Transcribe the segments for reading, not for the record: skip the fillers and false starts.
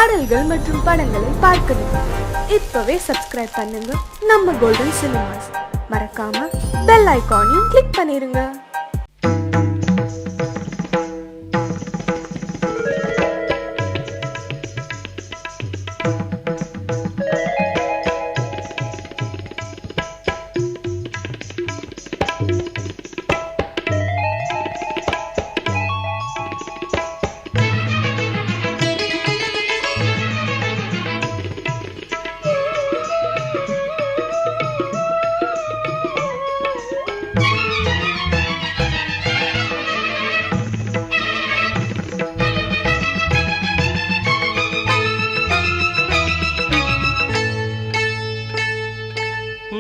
பாடல்கள் மற்றும் படங்களை பார்க்கணுமா? இப்பவே சப்ஸ்கிரைப் பண்ணுங்க நம்ம கோல்டன் சினிமாஸ். மறக்காம பெல் ஐகானையும் கிளிக் பண்ணிருங்க.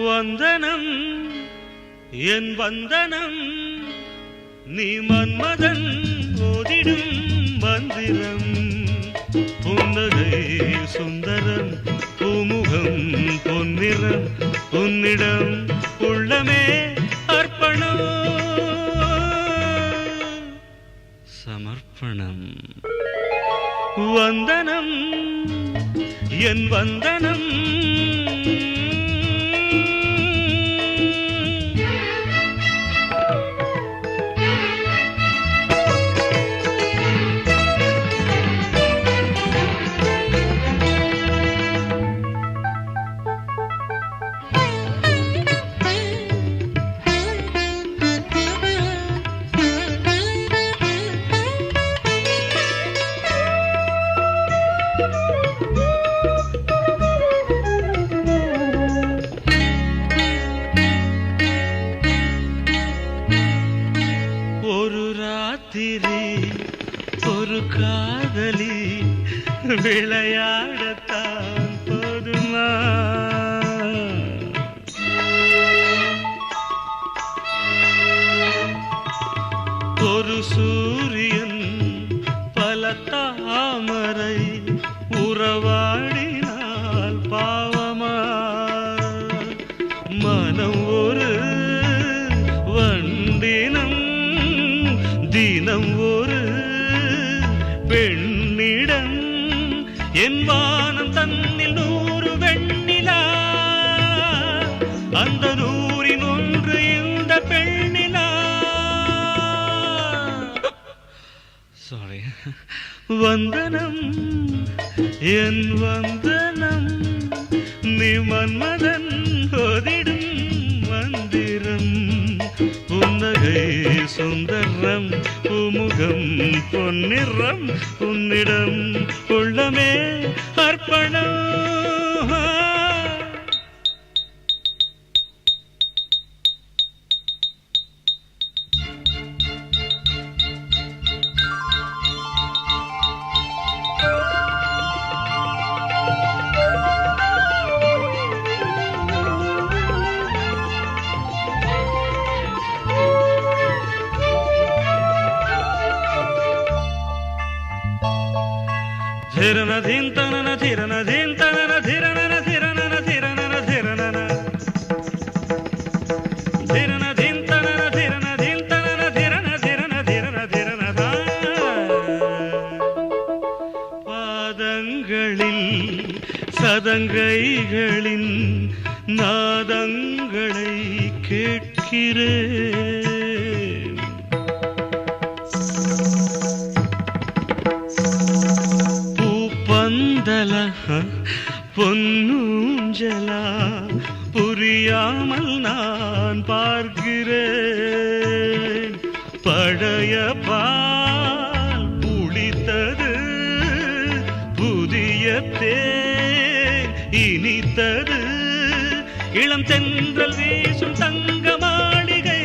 வந்தனம் என் வந்தனம் நீ மன்மதன் ஓதிடும் மந்திரம் புன்னகை சுந்தரம் பூமுகம் பொன்னிறம் உன்னிடம் உள்ளமே அர்ப்பணம் சமர்ப்பணம் வந்தனம் என் வந்தனம் ஒரு காதலி விளையாடத்தான் போதுமா? ஒரு சூரியன் பல தாமரை உறவாடினால் பாவமா? மனம் ஒரு வண்டினம் தினம் ஒரு பெண்ணிடம் என் வானம் தன்னில் 100 வெண்ணிலா அந்த 100இன் ஒன்று இந்த பெண்ணிலா. சாரி. வந்தனம் என் வந்தனம் நீ மன்மதன் ஓதிடும் மந்திரம் புன்னகை சுந்தரம் பூமுகம் பொன்னிறம் உன்னிடம் உள்ளமே அர்ப்பணம். धिरना धिंतना धिरना धिंतना धिरना धिरना धिरना धिरना धिरना धिंतना धिरना धिंतना धिरना धिरना धिरना धिरना பாதங்களில் சதங்கைகளின் நாதங்களை கேட்கிறேன். பொன்னூஞ்சலா புரியாமல் நான் பார்க்கிறேன். பழைய பால் புளித்தது புதிய தேன் இனித்தது இளம் தென்றல் வீசும் தங்க மாளிகை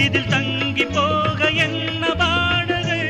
இதில் தங்கி போக என்ன பாடகை.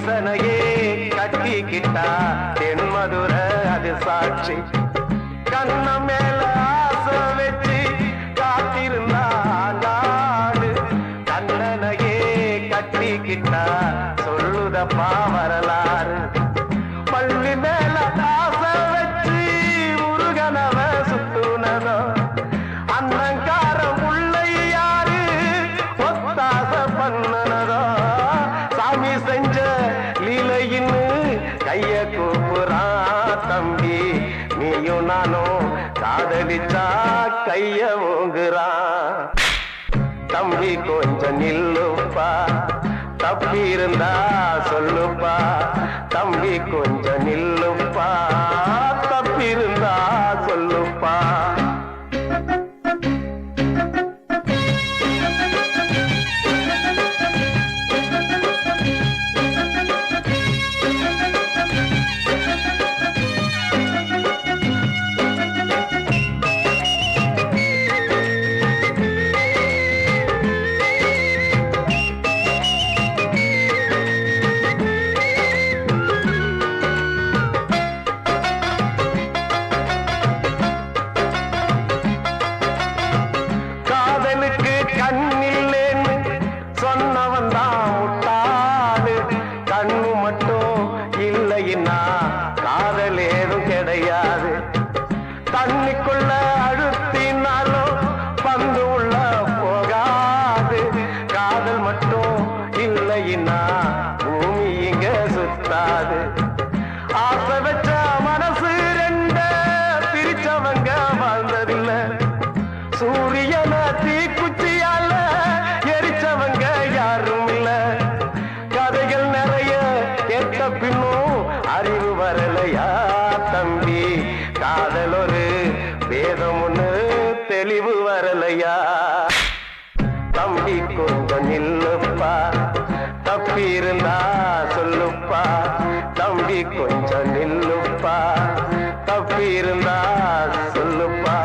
ஈசனையே கட்டிக்கிட்டா தென்மதுர அது சாட்சி கண்ண மேல ஆசை வச்சு காத்திருந்தா நாடு கண்ணனையே கட்டிக்கிட்டா சொல்லுதப்பா வரலாறு பள்ளி மேல ஆசை வச்சு முருகனவ சுத்துனதோ அன்னங்காரம் உள்ள யாரு ஒத்தாச பண்ணனதோ சாமி செஞ்ச லீலையின்னு கைய கூப்புறான் தம்பி நீயும் நானும் காதலிச்சா கைய ஓங்குறான் தம்பி கொஞ்சம் நில்லுப்பா தப்பி இருந்தா சொல்லுப்பா தம்பி கொஞ்சம் நில்லுப்பா தப்பி இருந்தா சொல்லுப்பா கண்ணில்லேன்னு சொன்னவன் தான் முட்டாளு கண்ணு மட்டும் இல்லைன்னா காதல் ஏதும் கிடையாது தண்ணிக்குள்ள அழுத்தினாலும் பந்து உள்ள போகாது காதல் மட்டும் இல்லைன்னா பூமி இங்க சுத்தாது ஆசை வச்ச மனசு ரெண்ட பிரிச்சவங்க வாழ்ந்ததில்லை சூரியன தீக்குச்சியால எரிச்சவங்க யாரும் இல்ல கதைகள் நிறைய கேட்ட பின்னும் அறிவு வரலையா தம்பி காதல் ஒரு வேதம் ஒண்ணு தெளிவு வரலையா தம்பி கொஞ்சம் நில்லுப்பா தப்பி இருந்தா சொல்லுப்பா தம்பி கொஞ்சம் நில்லுப்பா தப்பி இருந்தா சொல்லுப்பா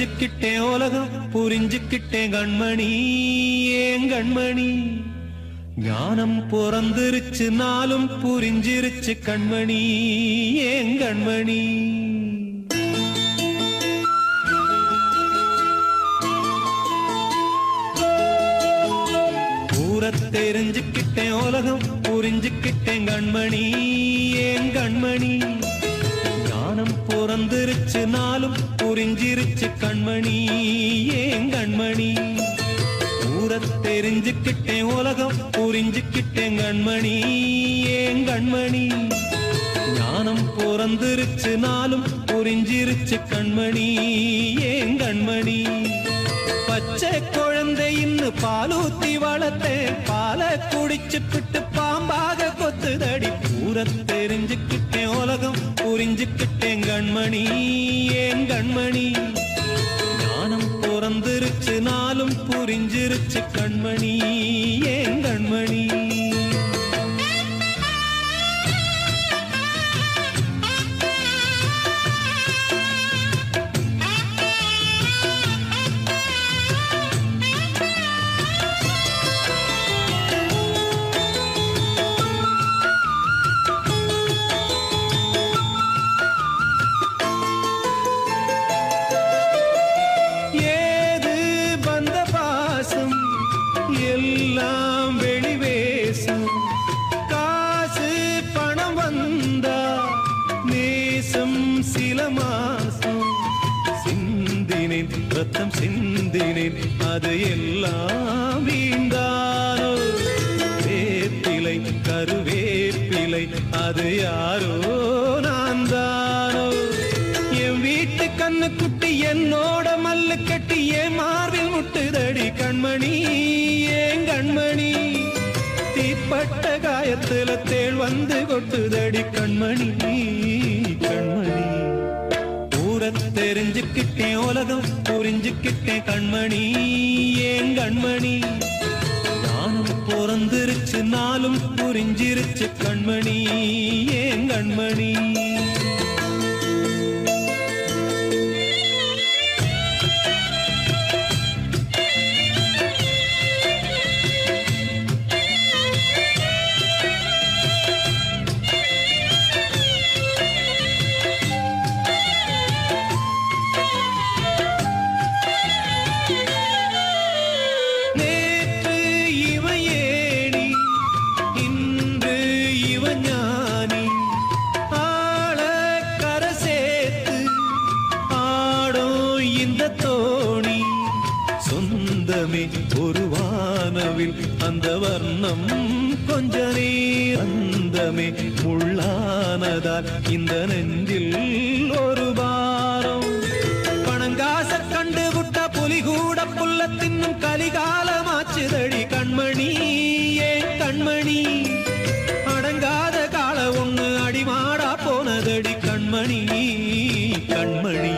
தெரிஞ்சுக்கிட்டேன் உலகம் புரிஞ்சுக்கிட்டேன் கண்மணி ஏன் கண்மணி ஞானம் பிறந்திருச்சு நாளும் புரிஞ்சிருச்சு கண்மணி ஏன் கண்மணி தெரிஞ்சுக்கிட்டேன் உலகம் புரிஞ்சுக்கிட்டேன் கண்மணி ஏன் கண்மணி ஞானம் பிறந்திருச்சு நாளும் புரிஞ்சிருச்சு கண்மணி ஏன் கண்மணி தெரிஞ்சுக்கிட்டேன் உலகம் புரிஞ்சுக்கிட்டேன் கண்மணி ஏன் கண்மணி ஞானம் பிறந்திருச்சு நாளும் புரிஞ்சிருச்சு கண்மணி ஏன் கண்மணி பச்சை குழந்தை இன்னும் பாலூத்தி வளர்த்தேன் பாலை குடிச்சுக்கிட்டு பாம்பாக கொத்துதடி தெரிஞ்சுக்கிட்டேன் உலகம் புரிஞ்சுக்கிட்டேன் கண்மணி ஏன் கண்மணி ஞானம் பிறந்திருச்சு நாளும் புரிஞ்சிருச்சு கண்மணி ஏன் கண்மணி எல்லாம் வெளிவேசம் காசு பணம் வந்தா நேசம் சில மாசம் சிந்தினேன் ரத்தம் சிந்தினேன் அது எல்லாம் வீண்டானோ வேப்பிலை கருவேப்பிலை அது யாரோ நான் தானோ என் வீட்டு கண்ணு குட்டி என்னோட மல்லு கட்டி என் மார்பில் முட்டுதடி கண்மணி ஏன் கண்மணி தீப்பட்ட காயத்துல தேள் வந்து கொட்டுதடி கண்மணி கண்மணி தெரிஞ்சுக்கிட்டேன் உலகம் புரிஞ்சுக்கிட்டேன் கண்மணி ஏன் கண்மணி ஞானம் பிறந்திருச்சு நாளும் புரிஞ்சிருச்சு கண்மணி ஏன் கண்மணி ஒரு வானவில் அந்த வர்ணம் கொஞ்ச நேரந்தமே முள்ளானதால் இந்த நெஞ்சில் ஒரு பாரம் பணங்காச கண்டு விட்ட புலி கூட புல்ல தின்னும் கலிகாலமாச்சுதடி கண்மணி ஏன் கண்மணி அடங்காத கால ஒண்ணு அடிமாடா போனதடி கண்மணி கண்மணி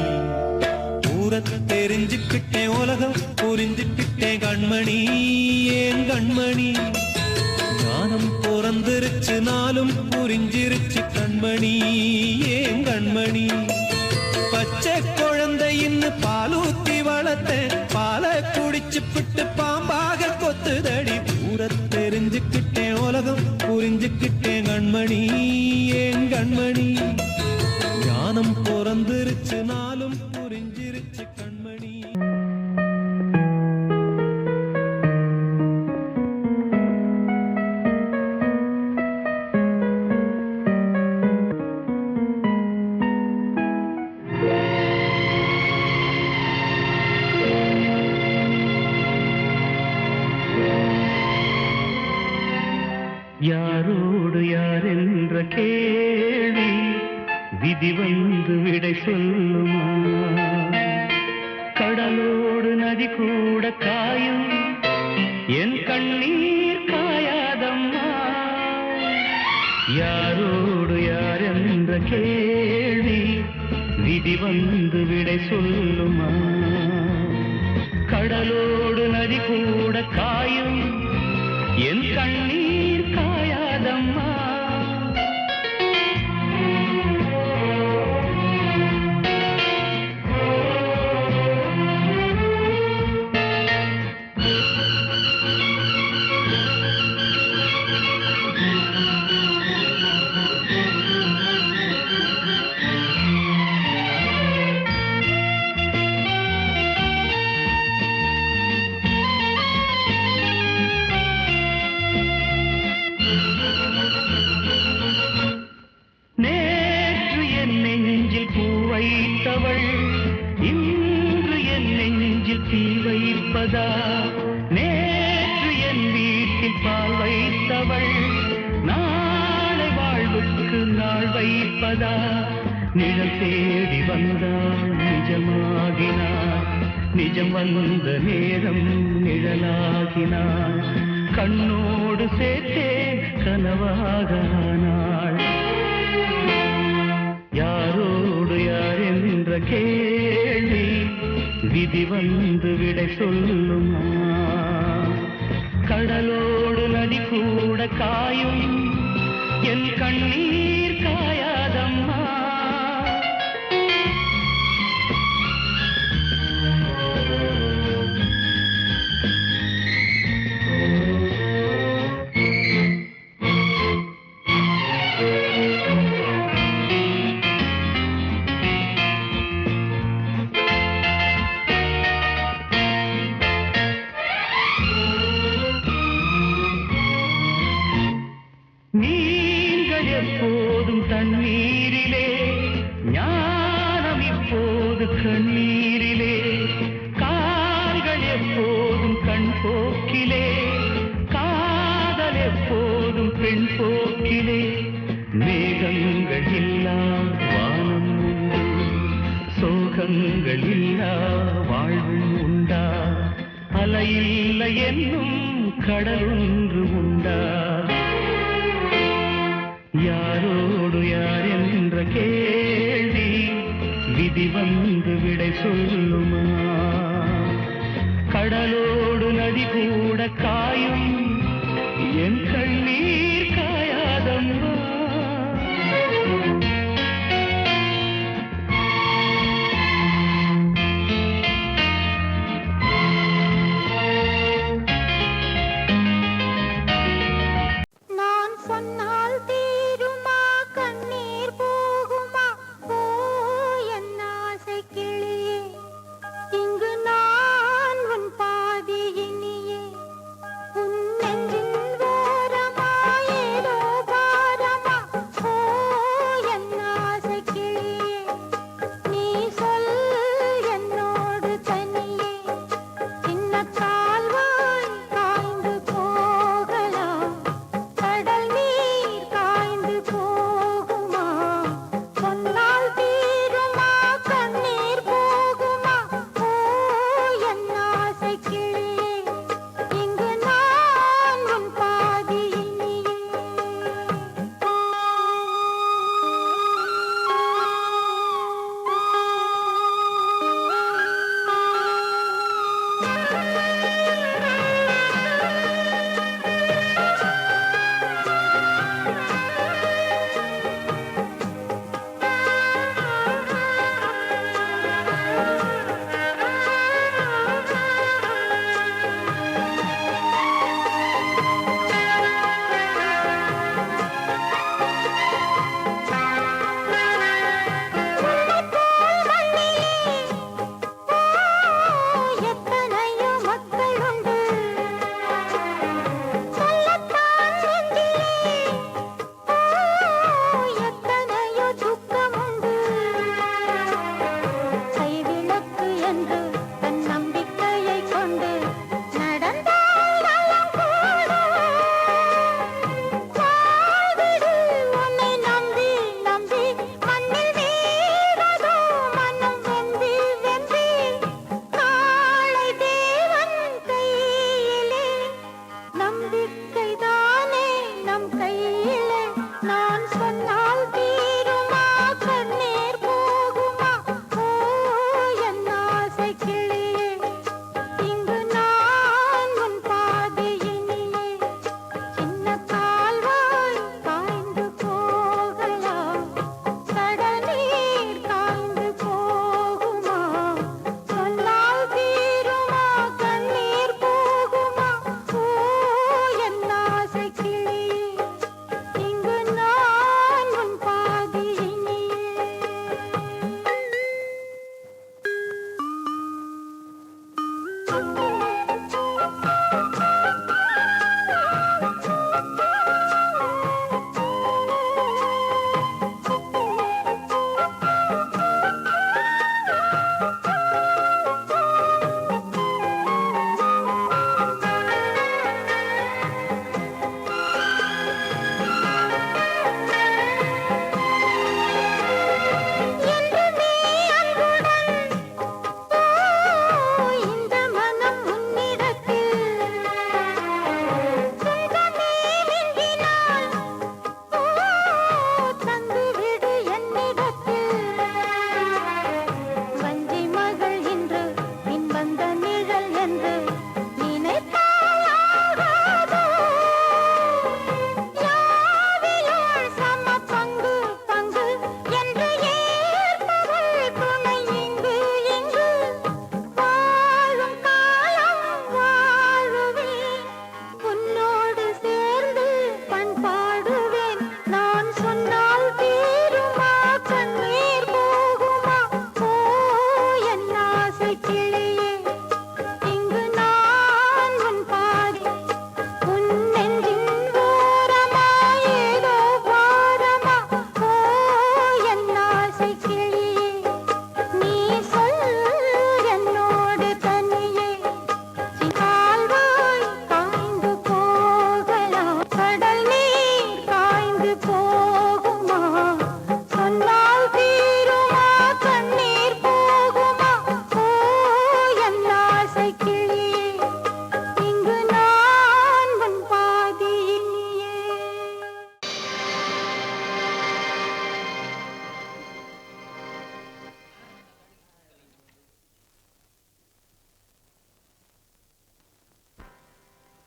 தெரிஞ்சுக்கிட்டேன் உலகம் புரிஞ்சுக்கிட்டேன் கண்மணி ஏன் கண்மணி ஞானம் பிறந்திருச்சு நாளும் புரிஞ்சிருச்சு கண்மணி ஏன் கண்மணி பச்சை குழந்தை இன்னும் பாலூத்தி வளர்த்தேன் பாலை குடிச்சு பிட்டு பாம்பாக கொத்துதடி தெரிஞ்சுக்கிட்டேன் உலகம் புரிஞ்சுக்கிட்டேன் கண்மணி ஏன் கண்மணி ஞானம் பிறந்திருச்சு நாளும் புரிஞ்சிருச்சு கண்மணி யாரோடு யார் என்ற கேள்வி விதி வந்து விடை சொல்லுமா கடலோடு நதி கூட காயும் என் கண்ணீர் காயாதம்மா யாரோடு யார் என்ற கேள்வி விதி வந்து விடை சொல்லுமா கடலோடு நதி கூட காயும் என் கண்ணீர் காயாதம்மா வைத்தவள் இன்று என் நெஞ்சில் தீ வைப்பதா? நேற்று என் வீட்டில் பால் வைத்தவள் நாளை வாழ்வுக்கு நாள் வைப்பதா? நிழல் தேடி வந்தாள் நிஜமாகினாள், நிஜம் வந்த நேரம் நிழலாகினாள், கண்ணோடு சேர்த்தே கனவாகானாள். யாரோடு யார் என்ற கேள்வி விதி வந்து விடை சொல்லுமா? கடலோடு நதி கூட காயும் என் கண்ணீர் காயாதம்மா. நீங்கள் எப்போதும் தண்ணீரிலே, ஞானம் இப்போது கண்ணீரிலே, கால்கள் எப்போதும் கண் போக்கிலே, காதல் எப்போதும் பெண் போக்கிலே. மேகங்கள் இல்லா வானம் உண்டு, சோகங்கள் இல்லா வாழ்வும் உண்டா? அலையில்லை என்னும் கடல் ஒன்று உண்டா? யாரோடு யார் என்ற கேள்வி விதி வந்து விடை சொல்லுமா? கடலோடு நதி கூட காயும் என் கண்ணீர் காயாதம்மா. நான் சொன்னால் தீருமா கண்ணீர் போகுமா? ஓ என் ஆசை கிளியே,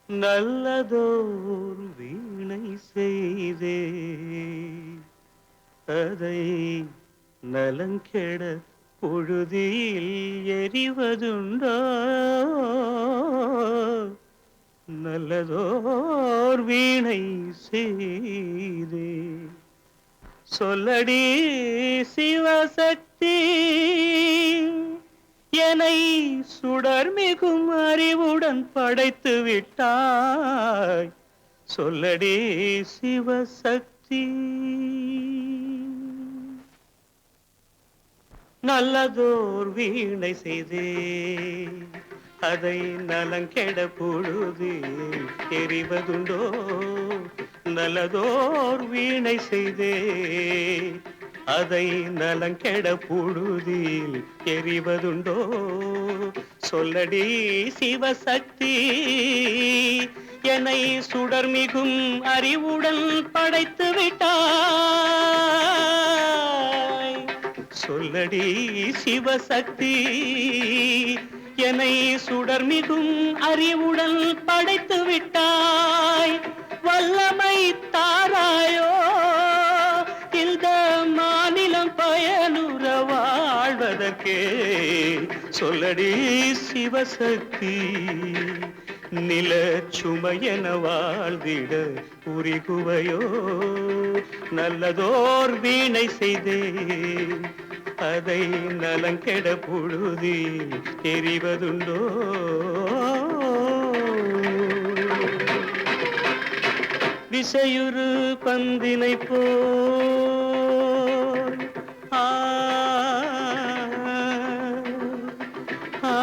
நல்லதோர் வீணை செய்தே அதை நலங்கெட பொழுதில் எறிவதுண்டோ நல்லதோர் வீணை செய்தே சொல்லடி சிவசக்தி என்னை சுடர் மிகும் அறிவுடன் படைத்து விட்டாய் சொல்லடி சிவசக்தி நல்லதோர் வீணை செய்தே அதை நலங்கெட பொழுது எறிவதுண்டோ நல்லதோர் வீணை செய்தே அதை நலங்கெட பொழுதில் எறிவதுண்டோ சொல்லடி சிவசக்தி என்னை சுடர் மிகும் அறிவுடன் படைத்து விட்டாய் சொல்லடி சிவசக்தி என்னை சுடர் மிகும் அறிவுடன் படைத்து விட்டாய் வல்லமை தாராயோ இந்த மாநிலம் பயனுற வாழ்வதற்கே சொல்லடி சிவசக்தி நில சுமையென வாழ்ந்திட உரிகுவையோ நல்லதோர் வீணை செய்தே அதை நலங்கெட பொழுதில் எறிவதுண்டோ விசையுறு பந்தினை போல் ஆ ஆ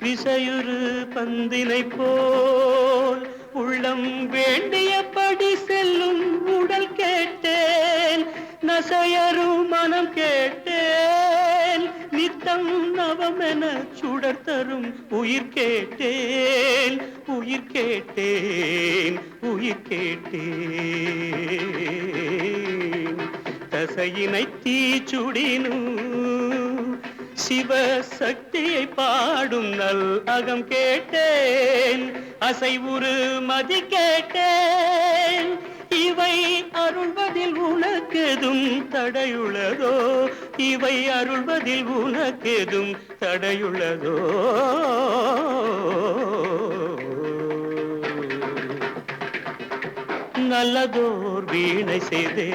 விசையுறு பந்தினை போல் உள்ளம் வேண்டியபடி செல்லும் உடல் கேட்டேன் நசையரும் மனம் கேட்டேன் நித்தம் நவமென சுடர் தரும் உயிர் கேட்டேன் உயிர் கேட்டேன் உயிர் கேட்டேன் தசையினை தீச்சுடினும் சிவசக்தியை பாடும் நல் அகம் கேட்டேன் அசைவுறு மதி கேட்டேன் இவை அருள்வதில் உனக்கெதும் தடையுள்ளதோ இவை அருள்வதில் உனக்கெதும் தடையுள்ளதோ நல்லதோர் வீணை செய்தே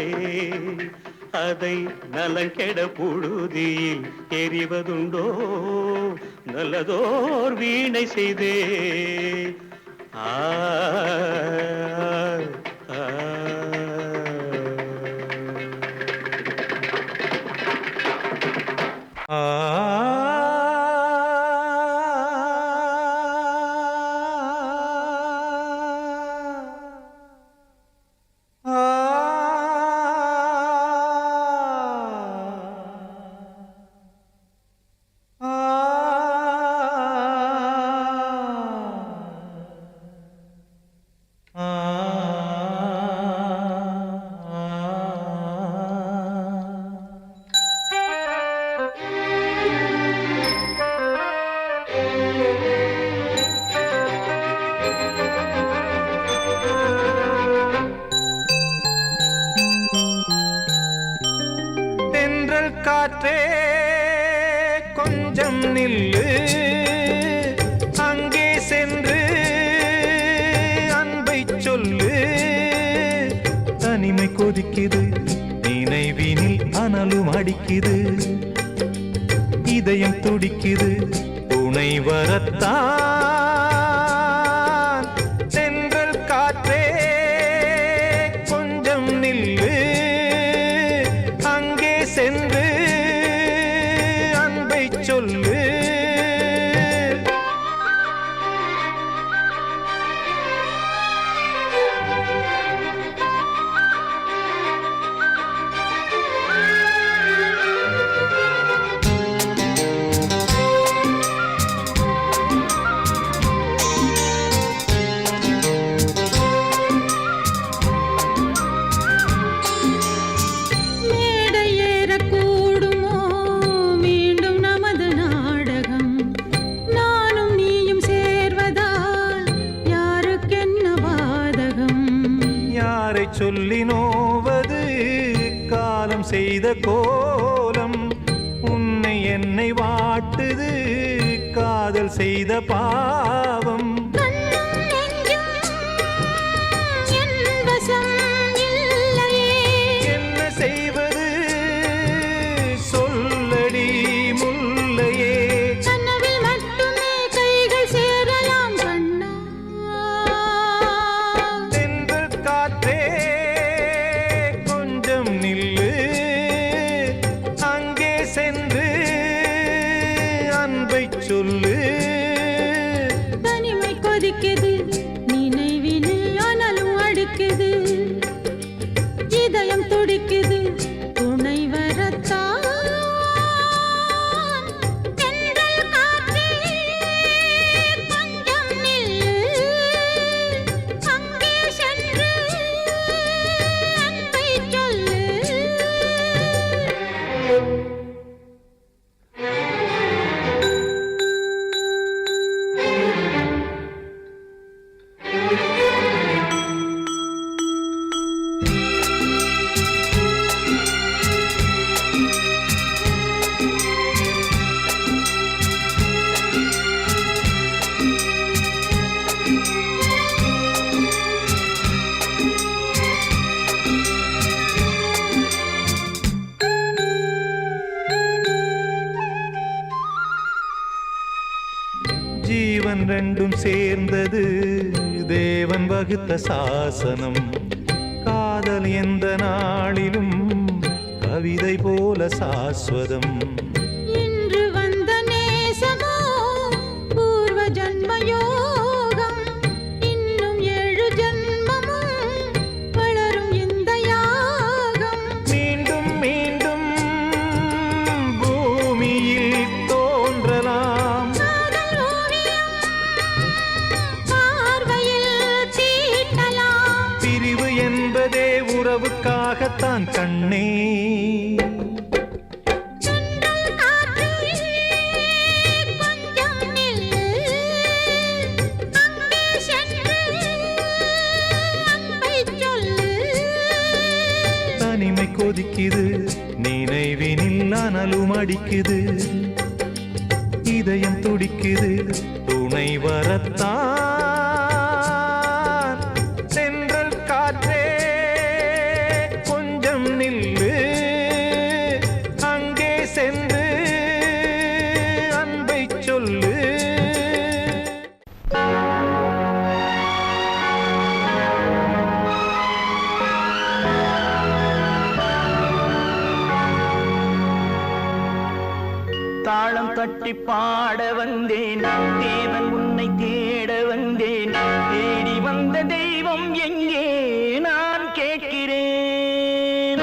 அதை நலங்கெட பொழுதில் எறிவதுண்டோ நல்லதோர் வீணை செய்தே ஆ ஆ ஆ காற்றே கொஞ்சம் நில்லு அங்கே சென்று அன்பை சொல்லு தனிமை கொதிக்குது நினைவினில் அனலும் அடிக்குது இதயம் துடிக்குது துணை வரத்தான் சென்றல் காற்றே கொஞ்சம் நில்லு அங்கே சென்று அன்பை சொல்லு சொல்லி நோவது காலம் செய்த கோலம். உன்னை என்னை வாட்டுது காதல் செய்த பாவம். கண்ணும் நெஞ்சும் என் வசம் இல்லையே. என்ன செய்வது சொல்லடி முல்லையே. கனவில் மட்டுமே கைகள் சேரலாம் கண்ணா. தென்றல் காற்றே கொஞ்சம் நில்லு. அங்கே சென்று அன்பை சொல்லு. தனிமை கொதிக்குது நினைவினில் அனலும் அடிக்குது. இதயம் துடிக்குது துணை வரத்தான். தென்றல் காற்றே கொஞ்சம் நில்லு. அங்கே சென்று அன்பை சொல்லு. ஜீவன் ரெண்டும் சேர்ந்தது தேவன் வகுத்த சாசனம். காதல் எந்த நாளிலும் கவிதை போல சாஸ்வதம். இன்று வந்த நேசமோ பூர்வ ஜன்ம யோகம். இன்னும் 7 ஜன்மமும் வளரும் இந்த யாகம். மீண்டும் மீண்டும் பூமியில் தோன்றலாம். காதல் ஓவியம் பார்வையில் தீட்டலாம். பிரிவு என்பதே உறவுக்காகத்தான் கண்ணே. தென்றல் காற்றே கொஞ்சம் நில்லு. அங்கே சென்று அன்பை சொல்லு. தனிமை கொதிக்குது நினைவினில் அனலும் அடிக்குது. இதயம் துடிக்குது துணை வரத்தான். தென்றல் காற்றே கொஞ்சம் நில்லு. அங்கே சென்று அன்பை சொல்லு. தாளம் தட்டி பாட வந்தேன் தேவன் உன்னை தேட வந்தேன். தேடி வந்த தெய்வம் எங்கே நான் கேட்கிறேன்.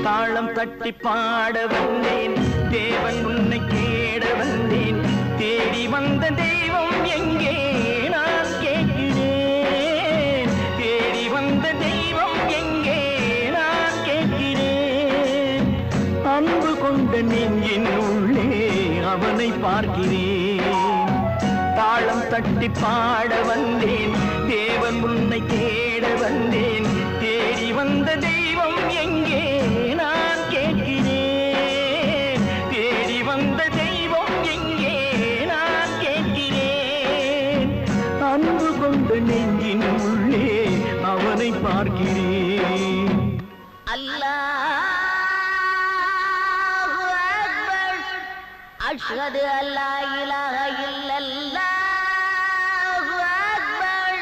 தாளம் தட்டி பாட வந்தேன் தேவன் உன்னை தேட வந்தேன். தேடி வந்த தெய்வம் எங்கே நான் கேட்கிறேன். தேடி வந்த தெய்வம் எங்கே நான் கேட்கிறேன். அன்பு கொண்ட நெஞ்சின் உள்ளே அவனை பார்க்கிறேன். தாளம் தட்டி பாட வந்தேன் தேவன் உன்னை தேட வந்தேன். தேடி வந்த தெய்வம் எங்கே நான் கேட்கிறேன். தேடி வந்த தெய்வம் எங்கே நான் கேட்கிறேன். அன்பு கொண்ட நெஞ்சின் உள்ளே அவனை பார்க்கிறேன். அல்லாஹு அக்பர். அஷ்ஹது அல்லா இலாஹ இல்லல்லாஹு அக்பர்.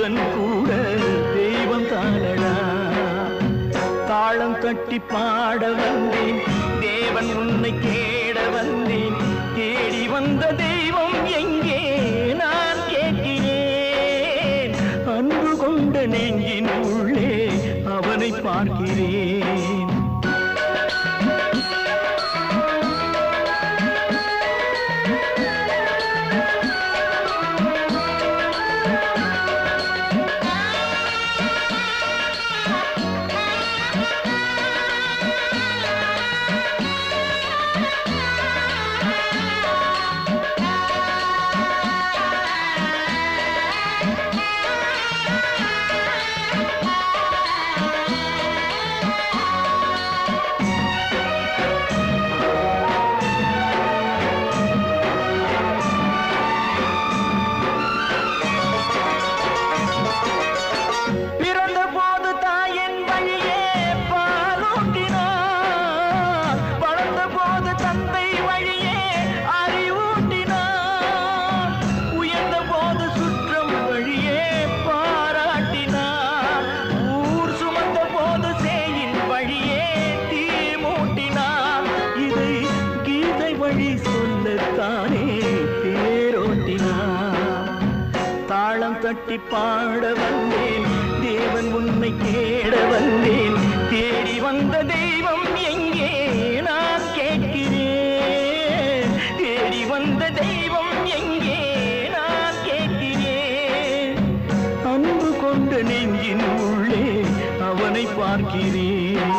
தேவன் கூட தெய்வம் தானடா. தாளம் தட்டி பாட வந்தேன், தேவன் உன்னை கேட வந்தேன். தேடி வந்த தெய்வம் எங்கே நான் கேட்கிறேன். அன்பு கொண்ட நெஞ்சின் உள்ளே அவனை பார்க்கிறேன். தட்டி பாட வந்தேன், தேவன் உன்னை கேட வந்தேன். தேடி வந்த தெய்வம் எங்கே நான் கேட்கிறேன். தேடி வந்த தெய்வம் எங்கே நான் கேட்கிறேன். அன்பு கொண்ட நெஞ்சின் உள்ளே அவனை பார்க்கிறேன்.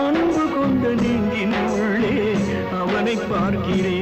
அன்பு கொண்ட நெஞ்சின் உள்ளே அவனை பார்க்கிறேன்.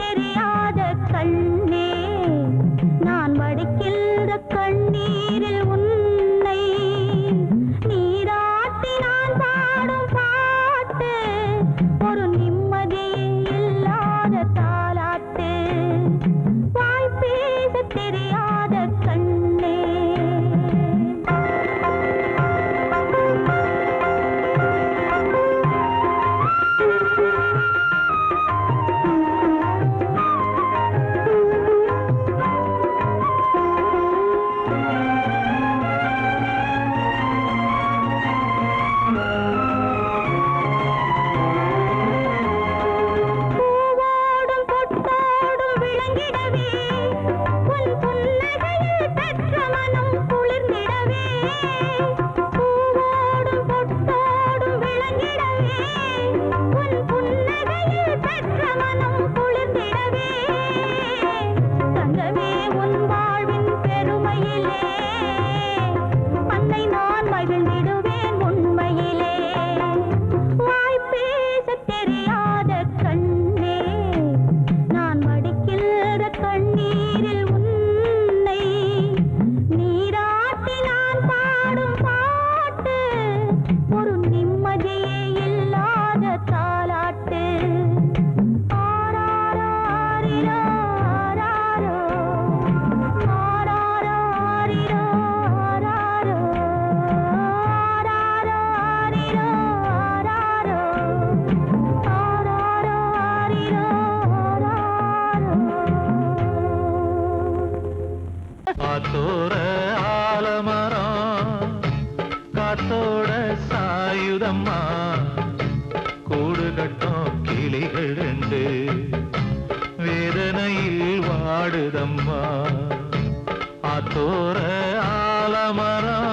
தெரியாத கண்ணே நான் வடிக்கின்ற கண் வாடுதம்மா ஆத்தோர ஆலமரம்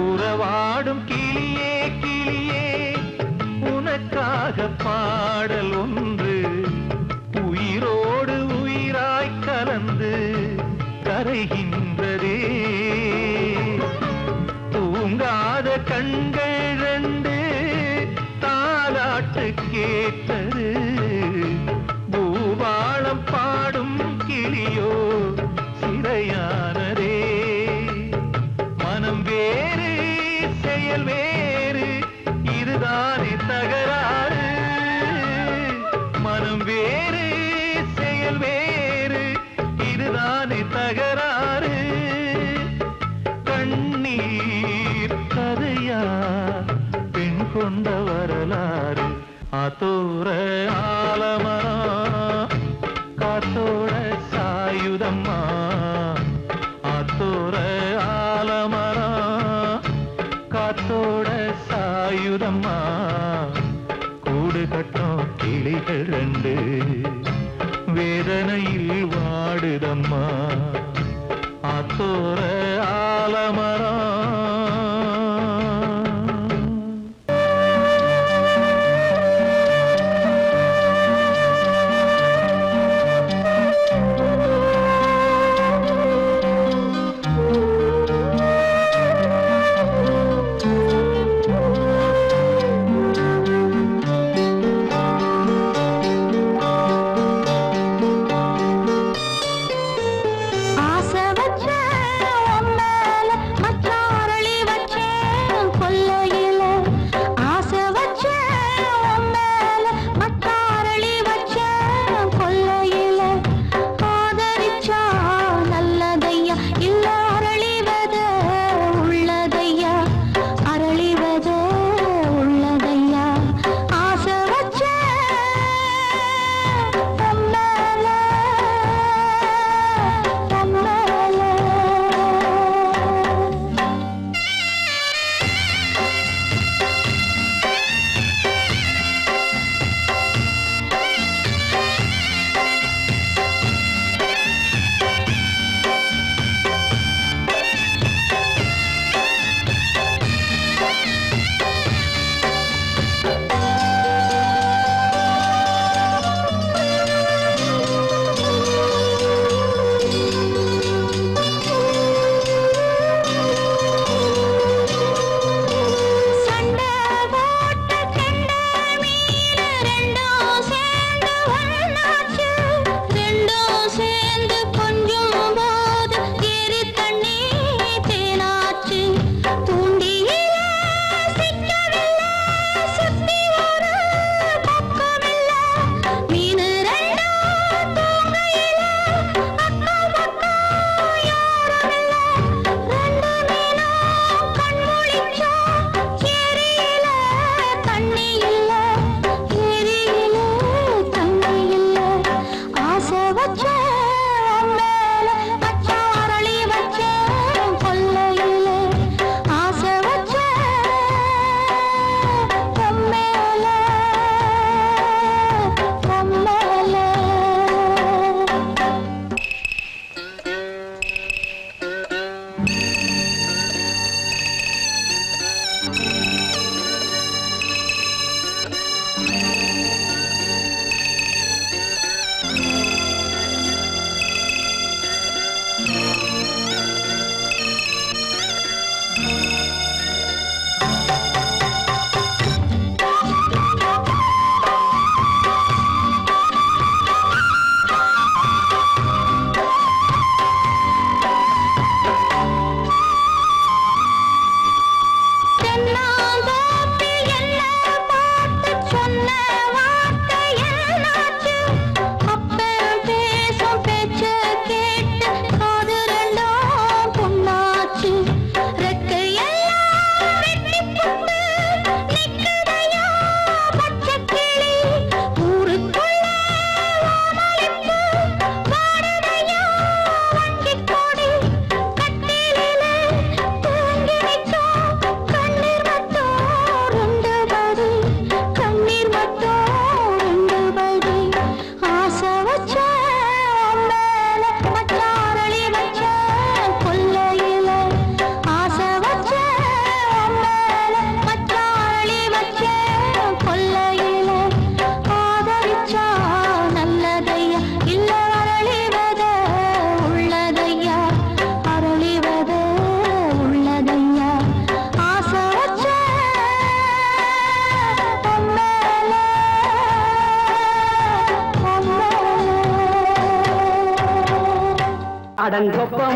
உறவாடும் கிளியே கிளியே உனக்காக பாடல் ஒன்று உயிரோடு உயிராய் கலந்து கரைகின்றதே தூங்காத கண்கள் ரெண்டு தாலாட்டு கேட்டது பூபாளம் பாடும் கிளியோ சிறையானதே மனம் வேறு செயல் வேறு இதுதானே தகராறு மனம் வேறு செயல் வேறு இதுதானே தகராறு கண்ணீர் கதையா பெண் கொண்ட வரலாறு ஆத்தோர ஆலமரம் காத்தோட சாயுதம்மா ஆத்தோர ஆலமரம் காத்தோட சாயுதம்மா கூடு கட்டும் கிளிகள் ரெண்டு வேதனையில் வாடுதம்மா ஆத்தோர ஆலமரம் ஆசை வச்ச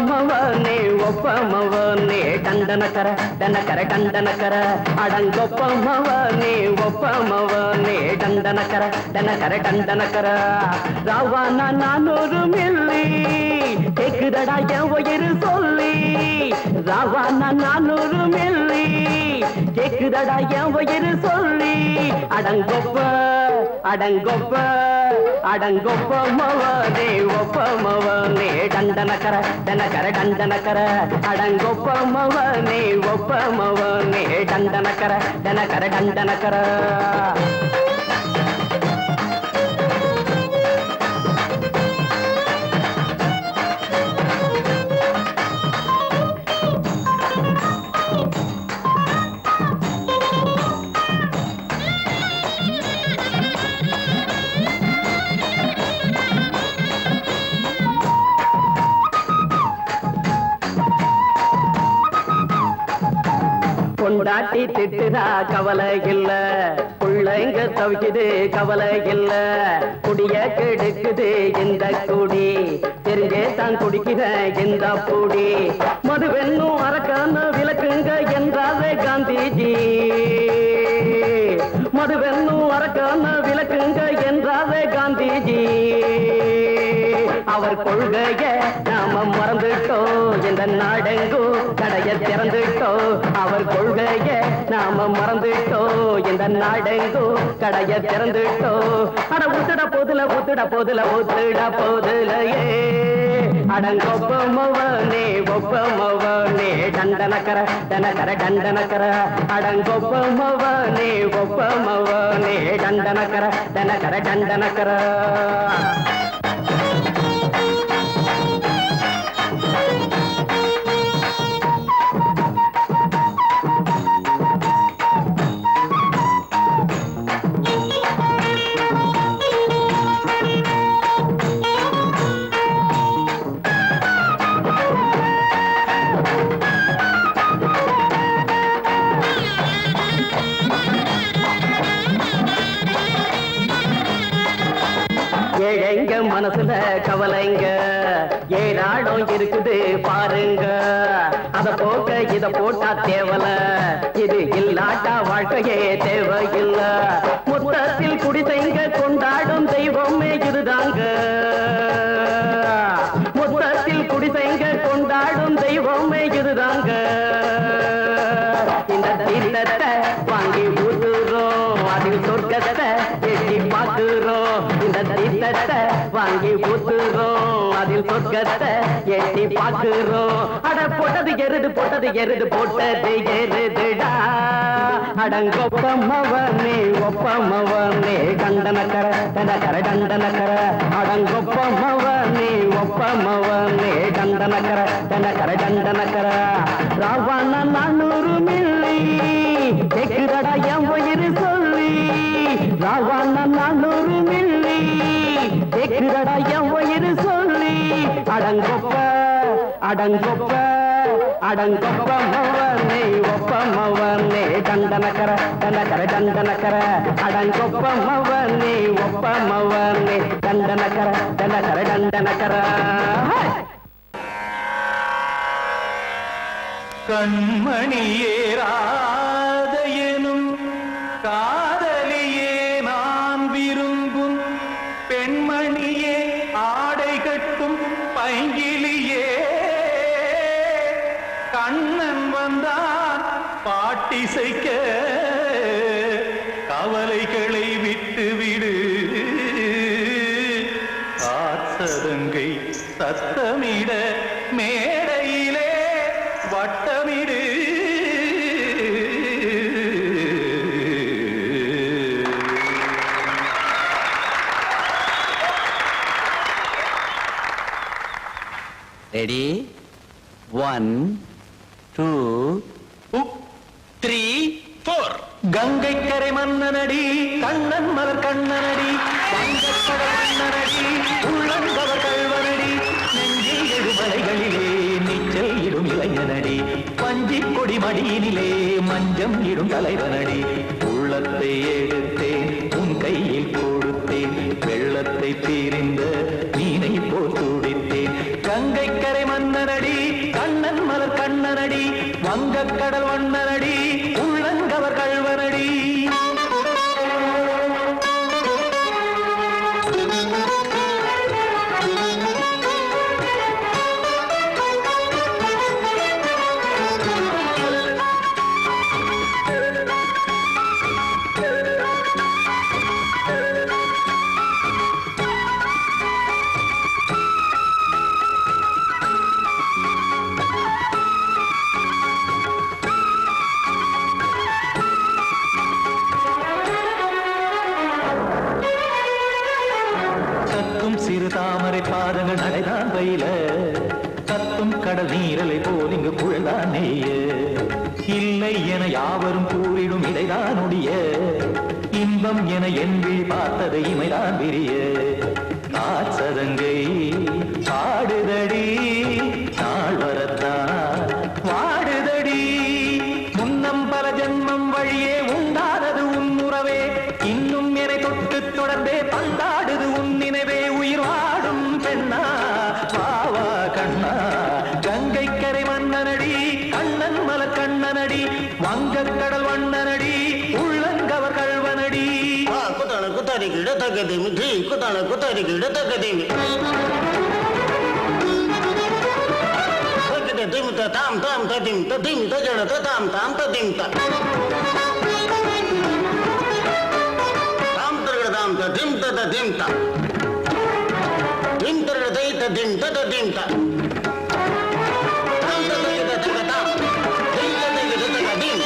அடங்கொப்பமவனே ஒப்பமவனே டண்டனக்கர டனக்கர டண்டனக்கர அடங்கொப்பமவனே ஒப்பமவனே டண்டனக்கர டனக்கர டண்டனக்கர ராவானா 400 மில்லி கேக்குதடா என் உயிர் சொல்லி ராவானா 400 மில்லி கேக்குதடா என் உயிர் சொல்லி அடங்கொப்ப அடங்கொப்ப அடங்கொப்பமவனே ஒப்பமவனே டண்டனக்கர டனக்கர டண்டனக்கர அடங்கொப்பமவனே ஒப்பமவனே டண்டனக்கர டனக்கர டண்டனக்கர கொண்டாட்டி திட்டுதா கவலை இல்ல பிள்ளைங்க தவிக்குது கவலை இல்ல குடிய கெடுக்குது இந்த குடி தெரிஞ்சே தான் குடிக்கிற இந்த பூடி மதுவென்னும் அரக்கான விளக்குங்க என்றாரே காந்திஜி மதுவென்னும் அரக்கான விளக்குங்க என்றாரே காந்திஜி அவர் கொள்கைய நாம மறந்துட்டோம் இந்த நாடெங்கும் கடைய திறந்துட்டோம் அவர் கொள்கைய நாம மறந்துட்டோம் இந்த நாடெங்கும் கடைய திறந்துட்டோம் அட ஊத்துட போதுல ஊத்துட போதுல ஊத்துட போதுலையே அடங்கொப்பமவனே ஒப்பமவனே டண்டனக்கர டனக்கர டண்டனக்கர அடங்கொப்பமவனே ஒப்பமவனே டண்டனக்கர டனக்கர டண்டனக்கர ஏழைங்க மனசுல கவலைங்க ஏராளம் இருக்குது பாருங்க அத போக்க இத போட்டா தேவல இது இல்லாட்டா வாழ்க்கையே தேவையில்ல மொத்தத்தில் குடிசைங்க கொண்டாடும் தெய்வமே இதுதாங்க மொத்தத்தில் குடிசைங்க கொண்டாடும் தெய்வமே இதுதாங்க இந்த தீர்த்தத்தை வாங்கி ஊத்துறோம் அதில் சொர்க்கத்தை எட்டி பார்க்கிறோம் இந்த தீர்த்தத்தை வாங்கி ஊத்துறோம் அதில் சொர்க்கத்தை எட்டி பார்க்கிறோம் அட போட்டது எருது போட்டது எருதுடா அடங்கொப்பமவனே ஒப்பமவனே டண்டனக்கர டனக்கர டண்டனக்கர அடங்கொப்பமவனே ஒப்பமவனே டண்டனக்கர டனக்கர டண்டனக்கர ராவானா 400 மில்லி கேக்குதடா என் உயிர் சொல்லி ராவானா 400 மில்லி கேக்குதடா என் உயிர் சொல்லி அடங்கொப்ப அடங்கொப்ப அடங்கொப்பமவனே ஒப்பமவனே டண்டனக்கர டனக்கர டண்டனக்கர அடங்கொப்பமவனே ஒப்பமவனே டண்டனக்கர டனக்கர டண்டனக்கர கண்மணியேராத எனும் காதலியே நான் விரும்பும் பெண்மணியே ஆடை கட்டும் பைங்கிலியே கண்ணன் வந்தான் பாட்டிசைக்க கவலைகளை விட்டுவிடு காசதங்கை சத்தமிட மேடையிலே வட்டமிடு ரெடி 1 2 3 4 கங்கை கரை மன்னனடி கண்ணன் மலர் கண்ணனடி வங்கக்கடல் மன்னனடி உள்ளங்கவர் கல்வனடி நெஞ்சில் எழுமலைகளிலே நீச்சல் இடும் இளைஞனடி பஞ்சிக் கொடி மடியினிலே மஞ்சம் இடும் தலைவனடி உள்ளத்தை எடுத்தேன் உன் கையில் கொடுத்தேன் வெள்ளத்தை தீரிந்த மீனை போல் துடித்தேன் கங்கைக்கரை மன்னனடி கண்ணன் மலர் கண்ணனடி வங்கக்கடல் வண்ணனடி உள்ளங்கவர் கள்வனடி சிறு தாமரை பாதங்கள் நடைதான் பயில கத்தும் கடல் நீரலை போல் இங்கு புழல்தான் நெய்ய இல்லை என யாவரும் கூறிடும் இடைதான் ஒடிய இன்பம் என என் விழி பார்த்தது இமைதான் விரிய காற்சதங்கை பாடுதடி நாள் வரத்தான் வாடுதடி முன்னம் பல ஜென்மம் வழியே உண்டானது உன் உறவே இன்னும் என்னை தொட்டு தொடர்ந்தே பந்தாடுது உன் நினைவே உயிர் வாடும் பெண்ணா வாவா கண்ணா கங்கைக்கரை மன்னனடி கண்ணன் மலர் கண்ணனடி வங்கக்கடல் வண்ணனடி உள்ளங்கவர் கள்வனடி குத்தான குத்தாரி கிட தகதிமி தி குத்தான குத்தாரி கிட தகதிமி தகதி திம் தாம் தாம் ததிம் ததிம் தஜட தாம் தாம் ததிம் தாம் தாம் ததிம் ததிம் தாம் திம் தரதை ததிம் ததிம் தாம் தாம் ததிம் ததிம் தாம் திம் ததிம் ததிம்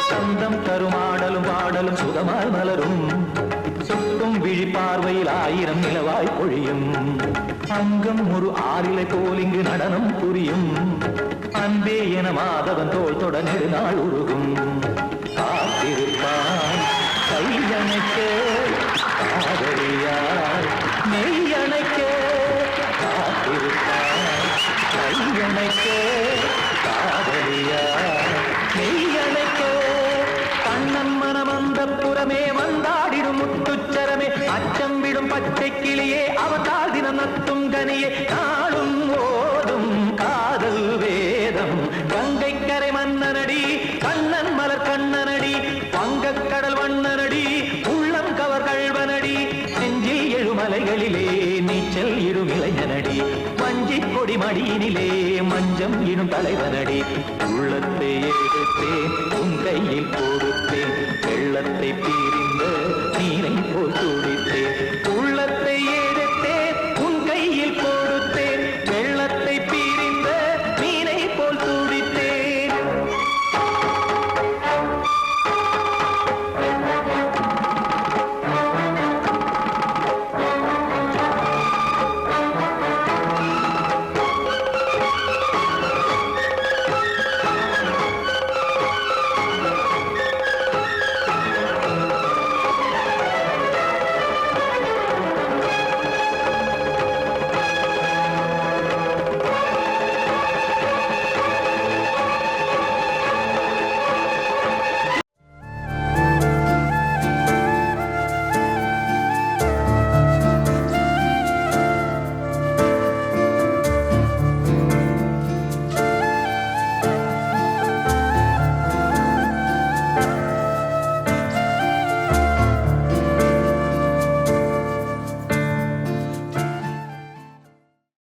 சந்தம் கருமாடலும் பாடலும் சுகமாய் மலரும் சுட்டும் விழி பார்வையில் ஆயிரம் நிலவாய் பொழியும் அங்கம் ஒரு ஆறிலை போல் இங்கு நடனம் புரியும் அன்பே என மாதவன் தோல் தொட நெடுநாள் உருகும் காத்திருப்பான் கையணைக்க காதலியார் மெய்யணைக்க காத்திருப்பான் கையணைக்க காதலியார் மெய்யணைக்க கண்ணன் மனமந்த புறமே வந்தாடிடும் முத்துச்சரமே அச்சம் விடும் பச்சை கிளியே அவதால் தினம் நத்தும் கனியே நாளும் ஓடும் காதல் வேதம் கங்கைக்கரை மன்னனடி கண்ணன் மலர் கண்ணனடி வங்கக்கடல் வண்ணனடி உள்ளம் கவர் கள்வனடி நெஞ்சில் எழுமலைகளிலே நீச்சல் இடும் இளைஞனடி வஞ்சிக் கொடி மடியினிலே மஞ்சம் இடும் தலைவனடி உள்ளத்தை எடுத்தேன் உன் கையில் கொடுத்தேன் வெள்ளத்தை